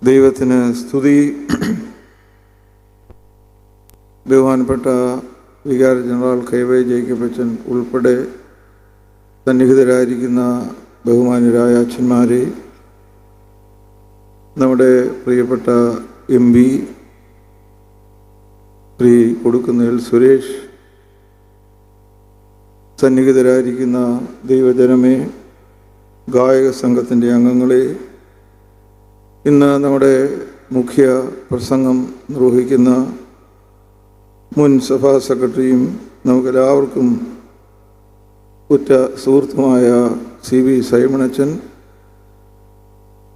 ദൈവത്തിന് സ്തുതി. ബഹുമാനപ്പെട്ട വികാരി ജനറൽ കെ.വൈ. ജേക്കബ് അച്ഛൻ ഉൾപ്പെടെ സന്നിഹിതരായിരിക്കുന്ന ബഹുമാന്യരായ അച്ഛന്മാരെ, നമ്മുടെ പ്രിയപ്പെട്ട MP ശ്രീ കൊടുക്കുന്നേൽ സുരേഷ്, സന്നിഹിതരായിരിക്കുന്ന ദൈവജനമേ, ഗായക സംഘത്തിൻ്റെ അംഗങ്ങളെ, ഇന്ന് നമ്മുടെ മുഖ്യ പ്രസംഗം നിർവഹിക്കുന്ന മുൻ സഭാ സെക്രട്ടറിയും നമുക്കെല്ലാവർക്കും ഉറ്റ സുഹൃത്തുമായ CB സൈമണച്ചൻ,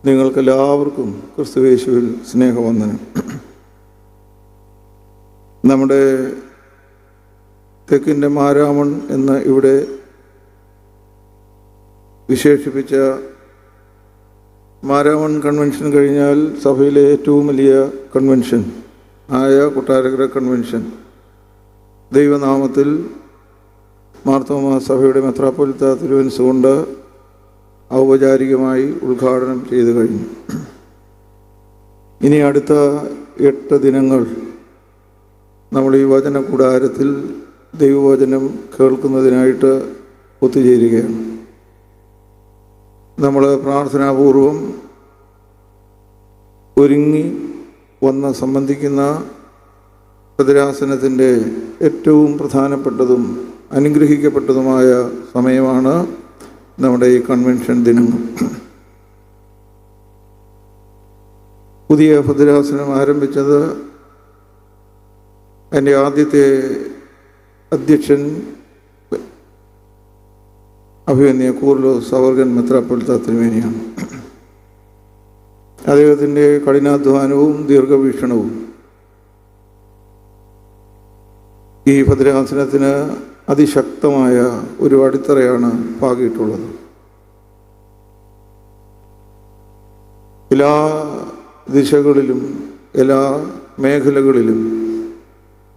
നിങ്ങൾക്കെല്ലാവർക്കും ക്രിസ്തുയേശുവിൽ സ്നേഹവന്ദനം. നമ്മുടെ തെക്കിൻ്റെ മാരാമൺ എന്ന് ഇവിടെ വിശേഷിപ്പിച്ച മാരാമൺ കൺവെൻഷൻ കഴിഞ്ഞാൽ സഭയിലെ ഏറ്റവും വലിയ കൺവെൻഷൻ ആയ കൊട്ടാരക്കര കൺവെൻഷൻ ദൈവനാമത്തിൽ മാർത്തോമാ സഭയുടെ മെത്രാപ്പൊലീത്ത തിരുവനന്തപുരം കൊണ്ട് ഔപചാരികമായി ഉദ്ഘാടനം ചെയ്തു കഴിഞ്ഞു. ഇനി അടുത്ത 8 ദിനങ്ങൾ നമ്മൾ ഈ വചന കൂടാരത്തിൽ ദൈവവചനം കേൾക്കുന്നതിനായിട്ട് ഒത്തുചേരുകയാണ്. നമ്മൾ പ്രാർത്ഥനാപൂർവം ഒരുങ്ങി വന്ന് സംബന്ധിക്കുന്ന ഭദ്രാസനത്തിൻ്റെ ഏറ്റവും പ്രധാനപ്പെട്ടതും അനുഗ്രഹിക്കപ്പെട്ടതുമായ സമയമാണ് നമ്മുടെ ഈ കൺവെൻഷൻ ദിനങ്ങൾ. പുതിയ ഭദ്രാസനം ആരംഭിച്ചത് എൻ്റെ ആദ്യത്തെ അധ്യക്ഷൻ അഭിമന്യ കൂർലോസ് സവർഗൻ മെത്രാപ്പൊലീത്ത തിരുമേനിയാണ്. അദ്ദേഹത്തിൻ്റെ കഠിനാധ്വാനവും ദീർഘവീക്ഷണവും ഈ ഭദ്രാസനത്തിന് അതിശക്തമായ ഒരു അടിത്തറയാണ് പാകിയിട്ടുള്ളത്. എല്ലാ ദിശകളിലും എല്ലാ മേഖലകളിലും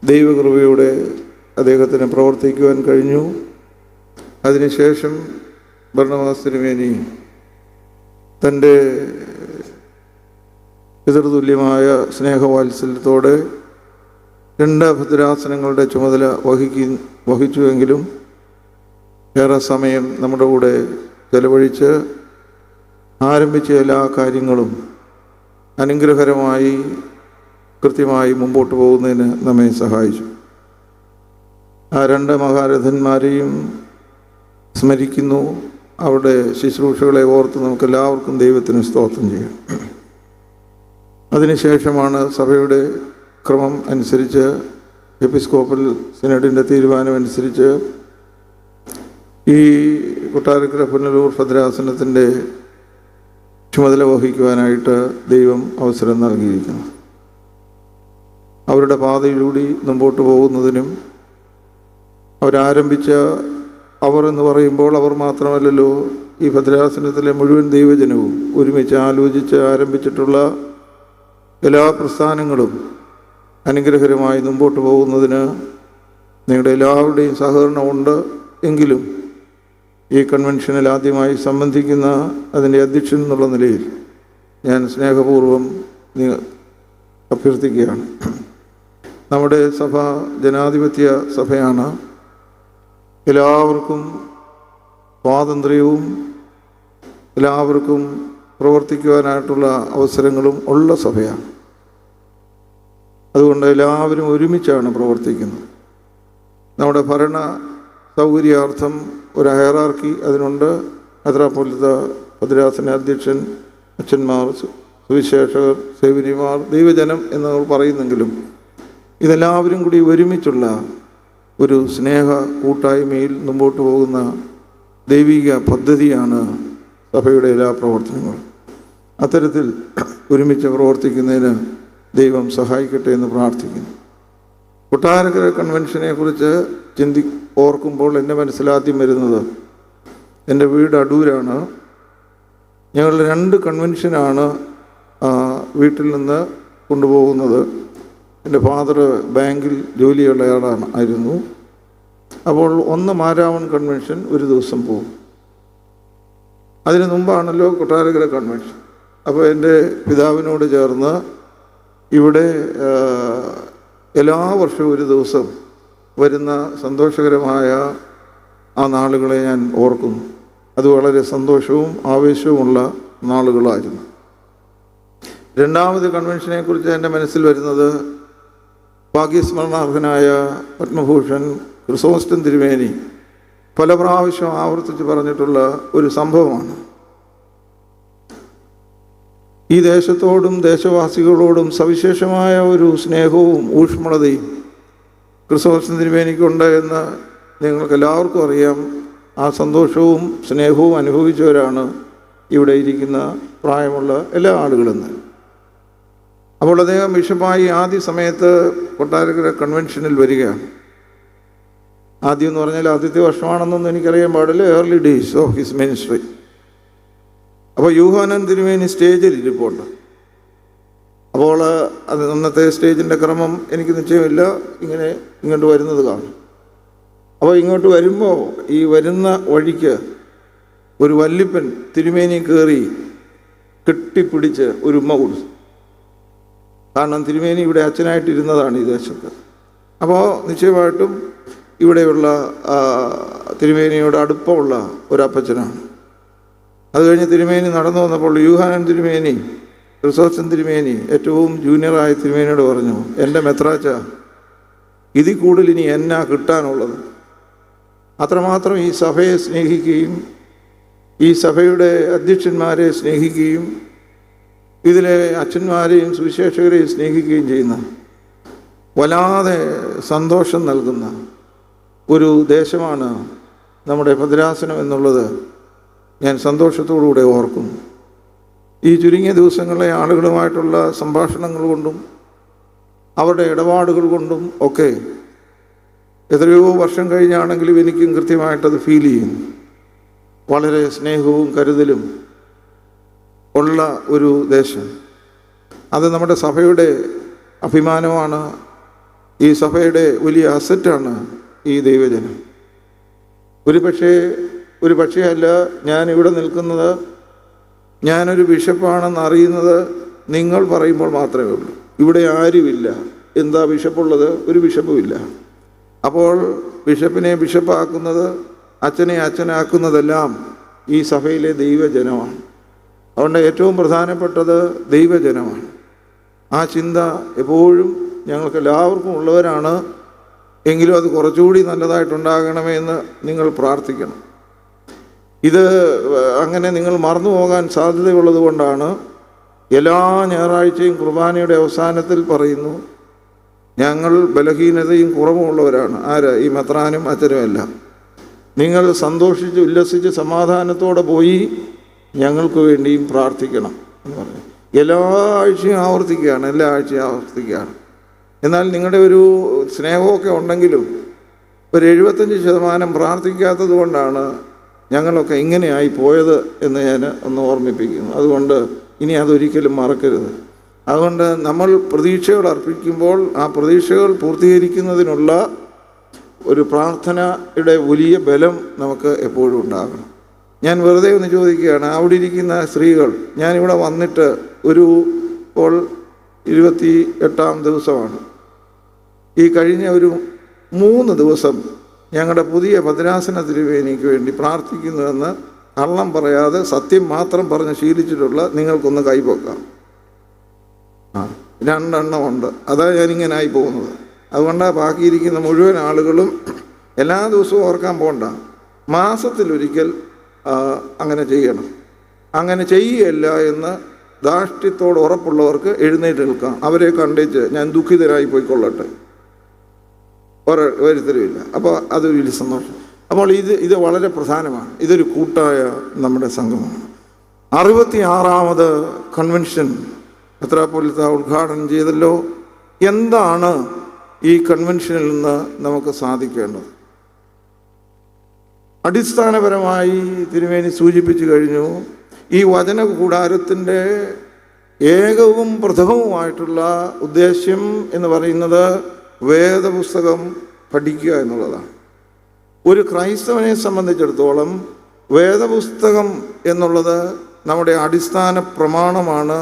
ദൈവകൃപയോടെ അദ്ദേഹത്തിന് പ്രവർത്തിക്കുവാൻ കഴിഞ്ഞു. അതിനുശേഷം ബർണ്ണബാസ് തിരുമേനി തൻ്റെ പിതൃതുല്യമായ സ്നേഹവാത്സല്യത്തോടെ 2 ഭദ്രാസനങ്ങളുടെ ചുമതല വഹിച്ചുവെങ്കിലും ഏറെ സമയം നമ്മുടെ കൂടെ ചെലവഴിച്ച് ആരംഭിച്ച എല്ലാ കാര്യങ്ങളും അനുഗ്രഹകരമായി കൃത്യമായി മുമ്പോട്ട് പോകുന്നതിന് നമ്മെ സഹായിച്ചു. ആ 2 മഹാരഥന്മാരെയും സ്മരിക്കുന്നു. അവരുടെ ശുശ്രൂഷകളെ ഓർത്ത് നമുക്കെല്ലാവർക്കും ദൈവത്തിന് സ്തോത്രം ചെയ്യാം. അതിനുശേഷമാണ് സഭയുടെ ക്രമം അനുസരിച്ച് എപ്പിസ്കോപ്പൽ സിനഡിൻ്റെ തീരുമാനമനുസരിച്ച് ഈ കൊട്ടാരക്കര പുനലൂർ ഭദ്രാസനത്തിൻ്റെ ചുമതല വഹിക്കുവാനായിട്ട് ദൈവം അവസരം നൽകിയിരിക്കുന്നു. അവരുടെ പാതയിലൂടെ മുമ്പോട്ട് പോകുന്നതിനും അവരാരംഭിച്ച അവർ എന്ന് പറയുമ്പോൾ അവർ മാത്രമല്ലല്ലോ, ഈ ഭദ്രാസനത്തിലെ മുഴുവൻ ദൈവജനവും ഒരുമിച്ച് ആലോചിച്ച് ആരംഭിച്ചിട്ടുള്ള എല്ലാ പ്രസ്ഥാനങ്ങളും അനുഗ്രഹകരമായി മുമ്പോട്ട് പോകുന്നതിന് നിങ്ങളുടെ എല്ലാവരുടെയും സഹകരണമുണ്ട്. എങ്കിലും ഈ കൺവെൻഷനിൽ ആദ്യമായി സംബന്ധിക്കുന്ന അതിൻ്റെ അധ്യക്ഷൻ എന്നുള്ള നിലയിൽ ഞാൻ സ്നേഹപൂർവ്വം അഭ്യർത്ഥിക്കുകയാണ്. നമ്മുടെ സഭ ജനാധിപത്യ സഭയാണ്. എല്ലാവർക്കും സ്വാതന്ത്ര്യവും എല്ലാവർക്കും പ്രവർത്തിക്കുവാനായിട്ടുള്ള അവസരങ്ങളും ഉള്ള സഭയാണ്. അതുകൊണ്ട് എല്ലാവരും ഒരുമിച്ചാണ് പ്രവർത്തിക്കുന്നത്. നമ്മുടെ ഭരണ സൗകര്യാർത്ഥം ഒരു ഹയറാർക്കി അതിനുണ്ട്. മെത്രാപ്പൊലീത്ത, ഭദ്രാസന അധ്യക്ഷൻ, അച്ഛന്മാർ, സുവിശേഷകർ, സേവനിമാർ, ദൈവജനം എന്ന് നമ്മൾ പറയുന്നെങ്കിലും ഇതെല്ലാവരും കൂടി ഒരുമിച്ചുള്ള ഒരു സ്നേഹ കൂട്ടായ്മയിൽ മുമ്പോട്ട് പോകുന്ന ദൈവിക പദ്ധതിയാണ് സഭയുടെ എല്ലാ പ്രവർത്തനങ്ങളും. അത്തരത്തിൽ ഒരുമിച്ച് പ്രവർത്തിക്കുന്നതിന് ദൈവം സഹായിക്കട്ടെ എന്ന് പ്രാർത്ഥിക്കുന്നു. കൊട്ടാരക്കര കൺവെൻഷനെക്കുറിച്ച് ഓർക്കുമ്പോൾ എൻ്റെ മനസ്സിലാദ്യം വരുന്നത്, എൻ്റെ വീട് അടൂരാണ്. ഞങ്ങൾ 2 കൺവെൻഷനാണ് വീട്ടിൽ നിന്ന് കൊണ്ടുപോകുന്നത്. എൻ്റെ ഫാദർ ബാങ്കിൽ ജോലിയുള്ള ആയിരുന്നു. അപ്പോൾ 1 മാരാമൺ കൺവെൻഷൻ ഒരു ദിവസം പോകും. അതിന് മുമ്പാണല്ലോ കൊട്ടാരക്കര കൺവെൻഷൻ. അപ്പോൾ എൻ്റെ പിതാവിനോട് ചേർന്ന് ഇവിടെ എല്ലാ വർഷവും ഒരു ദിവസം വരുന്ന സന്തോഷകരമായ ആ നാളുകളെ ഞാൻ ഓർക്കുന്നു. അത് വളരെ സന്തോഷവും ആവേശവുമുള്ള നാളുകളായിരുന്നു. രണ്ടാമത് കൺവെൻഷനെക്കുറിച്ച് എൻ്റെ മനസ്സിൽ വരുന്നത് ഭാഗ്യസ്മരണാർഹനായ പത്മഭൂഷൺ ക്രിസോസ്റ്റം തിരുമേനി പല പ്രാവശ്യം ആവർത്തിച്ച് പറഞ്ഞിട്ടുള്ള ഒരു സംഭവമാണ്. ഈ ദേശത്തോടും ദേശവാസികളോടും സവിശേഷമായ ഒരു സ്നേഹവും ഊഷ്മളതയും ക്രിസോസ്റ്റം തിരുമേനിക്കുണ്ട് എന്ന് നിങ്ങൾക്ക് എല്ലാവർക്കും അറിയാം. ആ സന്തോഷവും സ്നേഹവും അനുഭവിച്ചവരാണ് ഇവിടെ ഇരിക്കുന്ന പ്രായമുള്ള എല്ലാ ആളുകളെന്ന്. അപ്പോൾ അദ്ദേഹം ബിഷപ്പായി ആദ്യ സമയത്ത് കൊട്ടാരക്കര കൺവെൻഷനിൽ വരികയാണ്. ആദ്യം എന്ന് പറഞ്ഞാൽ ആദ്യത്തെ വർഷമാണെന്നൊന്നും എനിക്കറിയാൻ പാടില്ല, early days of his ministry. അപ്പോൾ യൂഹാനൻ തിരുമേനി സ്റ്റേജിൽ ഇരിപ്പുണ്ട്. അപ്പോൾ അത് അന്നത്തെ സ്റ്റേജിൻ്റെ ക്രമം എനിക്ക് നിശ്ചയമില്ല, ഇങ്ങോട്ട് വരുന്നത് കാണും. അപ്പോൾ ഇങ്ങോട്ട് വരുമ്പോൾ ഈ വരുന്ന വഴിക്ക് ഒരു വല്ലിപ്പൻ തിരുമേനി കയറി കെട്ടിപ്പിടിച്ച് ഒരു ഉമ്മ കൊടുത്തു. കാരണം തിരുമേനി ഇവിടെ അച്ഛനായിട്ടിരുന്നതാണ് ഈ ദേശത്ത്. അപ്പോൾ നിശ്ചയമായിട്ടും ഇവിടെയുള്ള തിരുമേനിയോട് അടുപ്പമുള്ള ഒരപ്പച്ചനാണ്. അത് കഴിഞ്ഞ് തിരുമേനി നടന്നു വന്നപ്പോൾ യൂഹാനൻ തിരുമേനി ക്രിസോസ്റ്റം തിരുമേനി ഏറ്റവും ജൂനിയറായ തിരുമേനിയോട് പറഞ്ഞു, എൻ്റെ മെത്രാച്ച, ഇതിൽ കൂടുതൽ ഇനി എന്നാ കിട്ടാനുള്ളത്? അത്രമാത്രം ഈ സഭയെ സ്നേഹിക്കുകയും ഈ സഭയുടെ അധ്യക്ഷന്മാരെ സ്നേഹിക്കുകയും ഇതിലെ അച്ഛന്മാരെയും സുവിശേഷകരെയും സ്നേഹിക്കുകയും ചെയ്യുന്ന വല്ലാതെ സന്തോഷം നൽകുന്ന ഒരു ദേശമാണ് നമ്മുടെ ഭദ്രാസനം എന്നുള്ളത് ഞാൻ സന്തോഷത്തോടുകൂടെ ഓർക്കുന്നു. ഈ ചുരുങ്ങിയ ദിവസങ്ങളിലെ ആളുകളുമായിട്ടുള്ള സംഭാഷണങ്ങൾ കൊണ്ടും അവരുടെ ഇടപാടുകൾ കൊണ്ടും ഒക്കെ എത്രയോ വർഷം കഴിഞ്ഞാണെങ്കിലും എനിക്കും കൃത്യമായിട്ടത് ഫീൽ ചെയ്യും. വളരെ സ്നേഹവും കരുതലും ഉള്ള ഒരു ദേശം. അത് നമ്മുടെ സഭയുടെ അഭിമാനമാണ്. ഈ സഭയുടെ വലിയ അസറ്റാണ് ഈ ദൈവജനം. ഒരു പക്ഷേ അല്ല, ഞാനിവിടെ നിൽക്കുന്നത്, ഞാനൊരു ബിഷപ്പാണെന്ന് അറിയുന്നത് നിങ്ങൾ പറയുമ്പോൾ മാത്രമേ ഉള്ളൂ. ഇവിടെ ആരുമില്ല. എന്താ ബിഷപ്പുള്ളത്? ഒരു ബിഷപ്പുമില്ല. അപ്പോൾ ബിഷപ്പിനെ ബിഷപ്പാക്കുന്നത്, അച്ഛനെ അച്ഛനാക്കുന്നതെല്ലാം ഈ സഭയിലെ ദൈവജനമാണ്. അതുകൊണ്ട് ഏറ്റവും പ്രധാനപ്പെട്ടത് ദൈവജനമാണ്. ആ ചിന്ത എപ്പോഴും ഞങ്ങൾക്ക് എല്ലാവർക്കും ഉള്ളവരാണ്. എങ്കിലും അത് കുറച്ചുകൂടി നല്ലതായിട്ടുണ്ടാകണമേ എന്ന് നിങ്ങൾ പ്രാർത്ഥിക്കണം. ഇത് അങ്ങനെ നിങ്ങൾ മറന്നു പോകാൻ സാധ്യതയുള്ളത് കൊണ്ടാണ് എല്ലാ ഞായറാഴ്ചയും കുർബാനയുടെ അവസാനത്തിൽ പറയുന്നു, ഞങ്ങൾ ബലഹീനതയും കുറവുമുള്ളവരാണ്. ആര്? ഈ മെത്രാനും അച്ഛനുമെല്ലാം. നിങ്ങൾ സന്തോഷിച്ച് ഉല്ലസിച്ച് സമാധാനത്തോടെ പോയി ഞങ്ങൾക്ക് വേണ്ടിയും പ്രാർത്ഥിക്കണം എന്ന് പറഞ്ഞു. എല്ലാ ആഴ്ചയും ആവർത്തിക്കുകയാണ്. എന്നാൽ നിങ്ങളുടെ ഒരു സ്നേഹമൊക്കെ ഉണ്ടെങ്കിലും ഒരു 75% പ്രാർത്ഥിക്കാത്തത് കൊണ്ടാണ് ഞങ്ങളൊക്കെ ഇങ്ങനെയായി പോയത് എന്ന് ഞാൻ ഒന്ന് ഓർമ്മിപ്പിക്കുന്നു. അതുകൊണ്ട് ഇനി അതൊരിക്കലും മറക്കരുത്. അതുകൊണ്ട് നമ്മൾ പ്രതീക്ഷകൾ അർപ്പിക്കുമ്പോൾ ആ പ്രതീക്ഷകൾ പൂർത്തീകരിക്കുന്നതിനുള്ള ഒരു പ്രാർത്ഥനയുടെ വലിയ ബലം നമുക്ക് എപ്പോഴും ഉണ്ടാകണം. ഞാൻ വെറുതെ ഒന്ന് ചോദിക്കുകയാണ്, അവിടെ ഇരിക്കുന്ന സ്ത്രീകൾ, ഞാനിവിടെ വന്നിട്ട് ഇപ്പോൾ 28ാം ദിവസമാണ്. ഈ കഴിഞ്ഞ ഒരു 3 ദിവസം ഞങ്ങളുടെ പുതിയ ഭദ്രാസന തിരുവേനിക്ക് വേണ്ടി പ്രാർത്ഥിക്കുന്നുവെന്ന് കള്ളം പറയാതെ സത്യം മാത്രം പറഞ്ഞ് ശീലിച്ചിട്ടുള്ള നിങ്ങൾക്കൊന്ന് കൈപൊക്കാം. 2 എണ്ണമുണ്ട്. അതാണ് ഞാനിങ്ങനായി പോകുന്നത്. അതുകൊണ്ടാണ് ബാക്കിയിരിക്കുന്ന മുഴുവൻ ആളുകളും എല്ലാ ദിവസവും ഓർക്കാൻ പോകണ്ട, മാസത്തിലൊരിക്കൽ അങ്ങനെ ചെയ്യണം. അങ്ങനെ ചെയ്യുകയല്ല എന്ന് ധാർഷ്ട്യത്തോട് ഉറപ്പുള്ളവർക്ക് എഴുന്നേറ്റ് നിൽക്കാം. അവരെ കണ്ടേച്ച് ഞാൻ ദുഃഖിതരായി പോയിക്കൊള്ളട്ടെ, വരുത്തരുമില്ല. അപ്പോൾ അതൊരു വലിയ സന്തോഷം. അപ്പോൾ ഇത് വളരെ പ്രധാനമാണ്. ഇതൊരു കൂട്ടായ നമ്മുടെ സംഘമാണ്. 66ാമത് കൺവെൻഷൻ മെത്രാപ്പോലീത്ത ഉദ്ഘാടനം ചെയ്തല്ലോ. എന്താണ് ഈ കൺവെൻഷനിൽ നിന്ന് നമുക്ക് സാധിക്കേണ്ടത്? അടിസ്ഥാനപരമായി തിരുമേനി സൂചിപ്പിച്ചു കഴിഞ്ഞു. ഈ വചന കൂടാരത്തിൻ്റെ ഏകവും പ്രഥമവുമായിട്ടുള്ള ഉദ്ദേശ്യം എന്ന് പറയുന്നത് വേദപുസ്തകം പഠിക്കുക എന്നുള്ളതാണ്. ഒരു ക്രൈസ്തവനെ സംബന്ധിച്ചിടത്തോളം വേദപുസ്തകം എന്നുള്ളത് നമ്മുടെ അടിസ്ഥാന പ്രമാണമാണ്.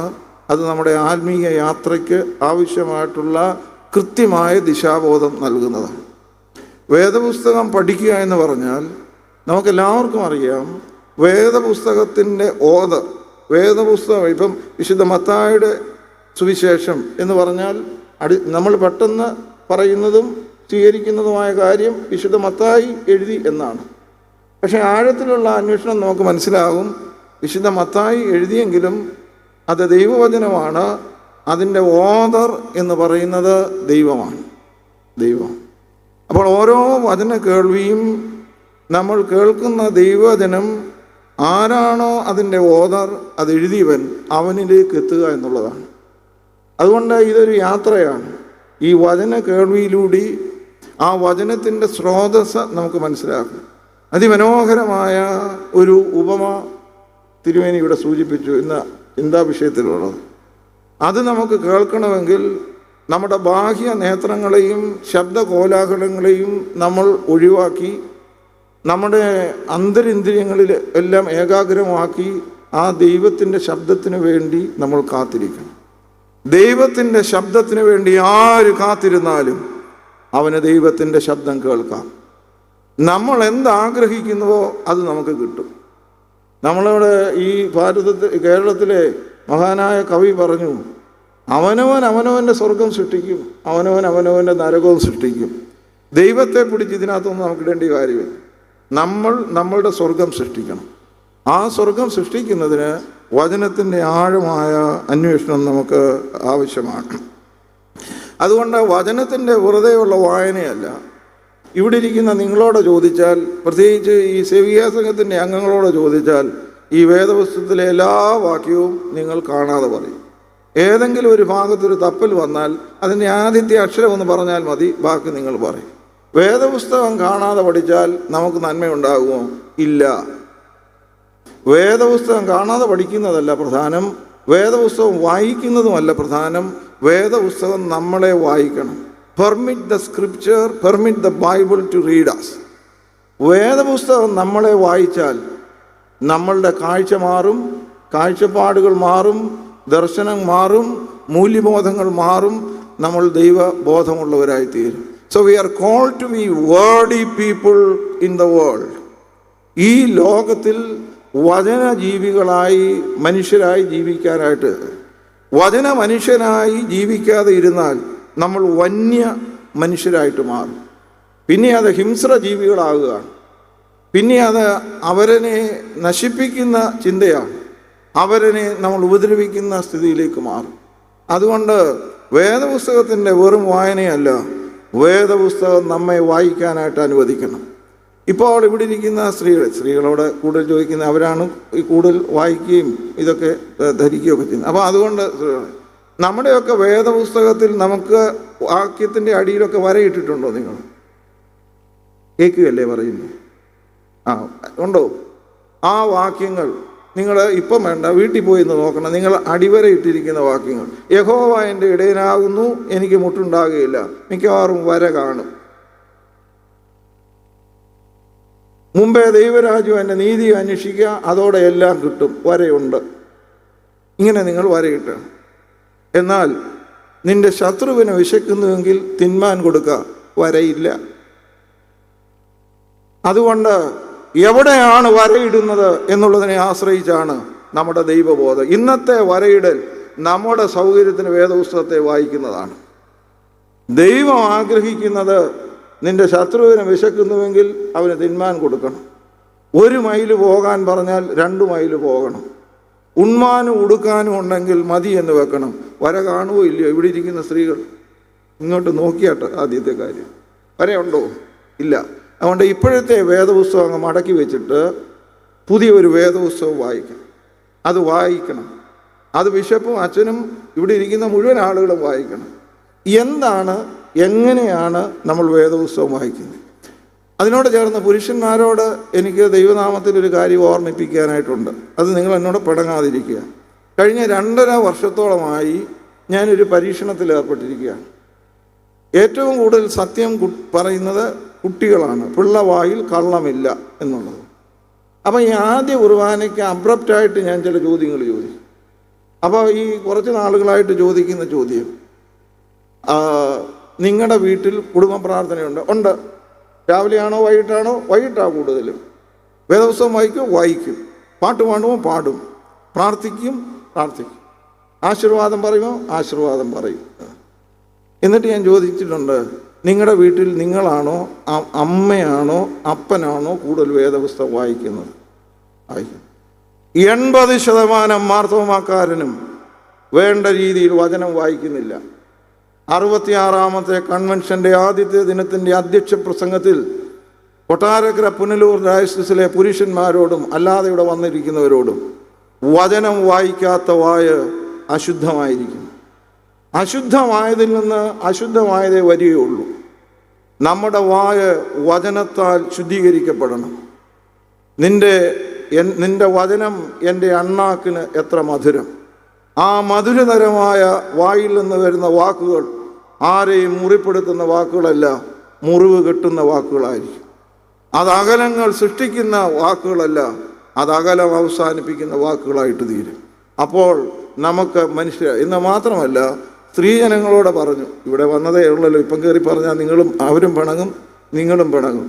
അത് നമ്മുടെ ആത്മീയ യാത്രയ്ക്ക് ആവശ്യമായിട്ടുള്ള കൃത്യമായ ദിശാബോധം നൽകുന്നതാണ്. വേദപുസ്തകം പഠിക്കുക എന്ന് പറഞ്ഞാൽ നമുക്കെല്ലാവർക്കും അറിയാം, വേദപുസ്തകത്തിൻ്റെ ഓതർ, വേദപുസ്തകം ഇപ്പം വിശുദ്ധ മത്തായിയുടെ സുവിശേഷം എന്ന് പറഞ്ഞാൽ നമ്മൾ പെട്ടെന്ന് പറയുന്നതും സ്വീകരിക്കുന്നതുമായ കാര്യം വിശുദ്ധ മത്തായി എഴുതി എന്നാണ്. പക്ഷേ ആഴത്തിലുള്ള അന്വേഷണം നമുക്ക് മനസ്സിലാകും, വിശുദ്ധ മത്തായി എഴുതിയെങ്കിലും അത് ദൈവവചനമാണ്. അതിൻ്റെ ഓതർ എന്ന് പറയുന്നത് ദൈവമാണ്. അപ്പോൾ ഓരോ വചന കേൾവിയും നമ്മൾ കേൾക്കുന്ന ദൈവവചനം ആരാണോ അതിൻ്റെ ഓതർ, അത് എഴുതിയവൻ, അവനിലേക്ക് എത്തുക എന്നുള്ളതാണ്. അതുകൊണ്ട് ഇതൊരു യാത്രയാണ്. ഈ വചന കേൾവിയിലൂടെ ആ വചനത്തിൻ്റെ സ്രോതസ് നമുക്ക് മനസ്സിലാക്കും. അതിമനോഹരമായ ഒരു ഉപമ തിരുമേനി ഇവിടെ സൂചിപ്പിച്ചു ഇന്ന് ചിന്താ വിഷയത്തിലുള്ളത്. അത് നമുക്ക് കേൾക്കണമെങ്കിൽ നമ്മുടെ ബാഹ്യ നേത്രങ്ങളെയും ശബ്ദ കോലാഹലങ്ങളെയും നമ്മൾ ഒഴിവാക്കി നമ്മുടെ അന്തരിന്ദ്രിയങ്ങളിൽ എല്ലാം ഏകാഗ്രമാക്കി ആ ദൈവത്തിൻ്റെ ശബ്ദത്തിന് വേണ്ടി നമ്മൾ കാത്തിരിക്കണം. ദൈവത്തിൻ്റെ ശബ്ദത്തിന് വേണ്ടി ആര് കാത്തിരുന്നാലും അവന് ദൈവത്തിൻ്റെ ശബ്ദം കേൾക്കാം. നമ്മൾ എന്താഗ്രഹിക്കുന്നുവോ അത് നമുക്ക് കിട്ടും. നമ്മളോട് ഈ കേരളത്തിലെ മഹാനായ കവി പറഞ്ഞു, അവനവൻ്റെ സ്വർഗം സൃഷ്ടിക്കും, അവനവൻ്റെ നരകവും സൃഷ്ടിക്കും. ദൈവത്തെ പിടിച്ച് ഇതിനകത്തൊന്നും നമുക്ക് ഇടേണ്ട കാര്യമില്ല. നമ്മളുടെ സ്വർഗം സൃഷ്ടിക്കണം. ആ സ്വർഗം സൃഷ്ടിക്കുന്നതിന് വചനത്തിൻ്റെ ആഴമായ അന്വേഷണം നമുക്ക് ആവശ്യമാണ്. അതുകൊണ്ട് വചനത്തിൻ്റെ വെറുതെയുള്ള വായനയല്ല. ഇവിടെ ഇരിക്കുന്ന നിങ്ങളോട് ചോദിച്ചാൽ, പ്രത്യേകിച്ച് ഈ സേവികാ സംഘത്തിൻ്റെ അംഗങ്ങളോട് ചോദിച്ചാൽ, ഈ വേദപുസ്തകത്തിലെ എല്ലാ വാക്യവും നിങ്ങൾ കാണാതെ പറയും. ഏതെങ്കിലും ഒരു ഭാഗത്തൊരു തപ്പൽ വന്നാൽ അതിൻ്റെ ആദ്യത്തെ അക്ഷരം ഒന്ന് പറഞ്ഞാൽ മതി, ബാക്കി നിങ്ങൾ പറയും. വേദപുസ്തകം കാണാതെ പഠിച്ചാൽ നമുക്ക് നന്മയുണ്ടാകുമോ? ഇല്ല. വേദപുസ്തകം കാണാതെ പഠിക്കുന്നതല്ല പ്രധാനം, വേദപുസ്തകം വായിക്കുന്നതുമല്ല പ്രധാനം. വേദപുസ്തകം നമ്മളെ വായിക്കണം. Permit the scripture, permit the Bible to read us. വേദപുസ്തകം നമ്മളെ വായിച്ചാൽ നമ്മളുടെ കാഴ്ച മാറും, കാഴ്ചപ്പാടുകൾ മാറും, ദർശനം മാറും, മൂല്യബോധങ്ങൾ മാറും, നമ്മൾ ദൈവബോധമുള്ളവരായിത്തീരും. So we are called to be wordy people in the world. ഈ ലോകത്തിൽ വചനജീവികളായി മനുഷ്യരായി ജീവിക്കാനായിട്ട്, വചന മനുഷ്യനായി ജീവിക്കാതെ ഇരുന്നാൽ നമ്മൾ വന്യ മനുഷ്യരായിട്ട് മാറും. പിന്നെ അത് ഹിംസ്ര ജീവികളാകുകയാണ്. പിന്നെ അത് അവരനെ നശിപ്പിക്കുന്ന ചിന്തയാണ്. അവരനെ നമ്മൾ ഉപദ്രവിക്കുന്ന സ്ഥിതിയിലേക്ക് മാറും. അതുകൊണ്ട് വേദപുസ്തകത്തിൻ്റെ വെറും വായനയല്ല, വേദപുസ്തകം നമ്മെ വായിക്കാനായിട്ട് അനുവദിക്കണം. ഇപ്പോൾ ഇവിടെ ഇരിക്കുന്ന സ്ത്രീകളോട് കൂടുതൽ ചോദിക്കുന്ന അവരാണ് ഈ കൂടുതൽ വായിക്കുകയും ഇതൊക്കെ ധരിക്കുകയൊക്കെ ചെയ്യുന്നത്. അപ്പോൾ അതുകൊണ്ട് നമ്മുടെയൊക്കെ വേദപുസ്തകത്തിൽ നമുക്ക് വാക്യത്തിൻ്റെ അടിയിലൊക്കെ വരയിട്ടിട്ടുണ്ടോ? നിങ്ങൾ കേൾക്കുകയല്ലേ പറയുന്നു? ഉണ്ടോ? ആ വാക്യങ്ങൾ നിങ്ങൾ ഇപ്പം വേണ്ട, വീട്ടിൽ പോയി എന്ന് നോക്കണം. നിങ്ങൾ അടിവര ഇട്ടിരിക്കുന്ന വാക്യങ്ങൾ, യഹോവ എൻ്റെ ഇടയനാകുന്നു, എനിക്ക് മുട്ടുണ്ടാകുകയില്ല, മിക്കവാറും വര കാണും. മുമ്പേ ദൈവരാജ്യം എൻ്റെ നീതി അന്വേഷിക്കുക, അതോടെ എല്ലാം കിട്ടും, വരയുണ്ട്. ഇങ്ങനെ നിങ്ങൾ വരയിട്ട്. എന്നാൽ നിന്റെ ശത്രുവിനെ വിശക്കുന്നുവെങ്കിൽ തിന്മാൻ കൊടുക്കുക, വരയില്ല. അതുകൊണ്ട് എവിടെയാണ് വരയിടുന്നത് എന്നുള്ളതിനെ ആശ്രയിച്ചാണ് നമ്മുടെ ദൈവബോധം. ഇന്നത്തെ വരയിടൽ നമ്മുടെ സൗകര്യത്തിന് വേദപുസ്തകത്തെ വായിക്കുന്നതാണ്. ദൈവം ആഗ്രഹിക്കുന്നത് നിന്റെ ശത്രുവിനെ വിശക്കുന്നുവെങ്കിൽ അവന് തിന്മാൻ കൊടുക്കണം. 1 മൈൽ പോകാൻ പറഞ്ഞാൽ 2 മൈൽ പോകണം. ഉണ്മാനും ഉടുക്കാനും ഉണ്ടെങ്കിൽ മതി എന്ന് വെക്കണം. വര കാണുമോ ഇല്ലയോ? ഇവിടെ ഇരിക്കുന്ന സ്ത്രീകൾ ഇങ്ങോട്ട് നോക്കിയാട്ട് ആദ്യത്തെ കാര്യം, വരയുണ്ടോ? ഇല്ല. അതുകൊണ്ട് ഇപ്പോഴത്തെ വേദപുസ്തകം അങ്ങ് മടക്കി വെച്ചിട്ട് പുതിയൊരു വേദപുസ്തകം വായിക്കണം. അത് വായിക്കണം. അത് ബിഷപ്പും അച്ഛനും ഇവിടെ ഇരിക്കുന്ന മുഴുവൻ ആളുകളും വായിക്കണം. എങ്ങനെയാണ് നമ്മൾ വേദപുസ്തകം വായിക്കുന്നത്? അതിനോട് ചേർന്ന് പുരുഷന്മാരോട് എനിക്ക് ദൈവനാമത്തിലൊരു കാര്യം ഓർമ്മിപ്പിക്കാനായിട്ടുണ്ട്. അത് നിങ്ങൾ എന്നോട് പിടങ്ങാതിരിക്കുക. കഴിഞ്ഞ 2.5 വർഷത്തോളമായി ഞാനൊരു പരീക്ഷണത്തിൽ ഏർപ്പെട്ടിരിക്കുകയാണ്. ഏറ്റവും കൂടുതൽ സത്യം പറയുന്നത് കുട്ടികളാണ്. പിള്ളവായിൽ കള്ളമില്ല എന്നുള്ളത്. അപ്പം ഈ ആദ്യ കുർബാനയ്ക്ക് അബ്രപ്റ്റായിട്ട് ഞാൻ ചില ചോദ്യങ്ങൾ ചോദിക്കും. അപ്പോൾ ഈ കുറച്ച് നാളുകളായിട്ട് ചോദിക്കുന്ന ചോദ്യം, നിങ്ങളുടെ വീട്ടിൽ കുടുംബ പ്രാർത്ഥനയുണ്ട്? ഉണ്ട്. രാവിലെയാണോ വൈകിട്ടാണോ? വൈകിട്ടാണ് കൂടുതലും. വേദപുസ്തകം വായിക്കും. പാട്ട് പാടുമ്പോൾ പാടും. പ്രാർത്ഥിക്കും. ആശീർവാദം പറയുമോ? ആശീർവാദം പറയും. എന്നിട്ട് ഞാൻ ചോദിച്ചിട്ടുണ്ട്, നിങ്ങളുടെ വീട്ടിൽ നിങ്ങളാണോ അമ്മയാണോ അപ്പനാണോ കൂടുതൽ വേദപുസ്തകം വായിക്കുന്നത്? 80% മാർത്തോമാക്കാരനും വേണ്ട രീതിയിൽ വചനം വായിക്കുന്നില്ല. 66ാമത്തെ കൺവെൻഷൻ്റെ ആദ്യത്തെ ദിനത്തിൻ്റെ അധ്യക്ഷ പ്രസംഗത്തിൽ കൊട്ടാരക്കര പുനലൂർ ഡയസിസിലെ പുരുഷന്മാരോടും അല്ലാതെ ഇവിടെ വന്നിരിക്കുന്നവരോടും വചനം വായിക്കാത്ത വായ അശുദ്ധമായിരിക്കും. അശുദ്ധമായതിൽ നിന്ന് അശുദ്ധമായതേ വരികയുള്ളൂ. നമ്മുടെ വായ വചനത്താൽ ശുദ്ധീകരിക്കപ്പെടണം. നിന്റെ വചനം എൻ്റെ അണ്ണാക്കിന് എത്ര മധുരം. ആ മധുരതരമായ വായിൽ നിന്ന് വരുന്ന വാക്കുകൾ ആരെയും മുറിപ്പെടുത്തുന്ന വാക്കുകളല്ല, മുറിവ് കെട്ടുന്ന വാക്കുകളായിരിക്കും. അത് അകലങ്ങൾ സൃഷ്ടിക്കുന്ന വാക്കുകളല്ല, അത് അകലം അവസാനിപ്പിക്കുന്ന വാക്കുകളായിട്ട് തീരും. അപ്പോൾ നമുക്ക് ഇന്ന് മാത്രമല്ല, സ്ത്രീജനങ്ങളോട് പറഞ്ഞു, ഇവിടെ വന്നതേ ഉള്ളല്ലോ, ഇപ്പം കയറി പറഞ്ഞാൽ അവരും പിണങ്ങും, നിങ്ങളും പിണങ്ങും.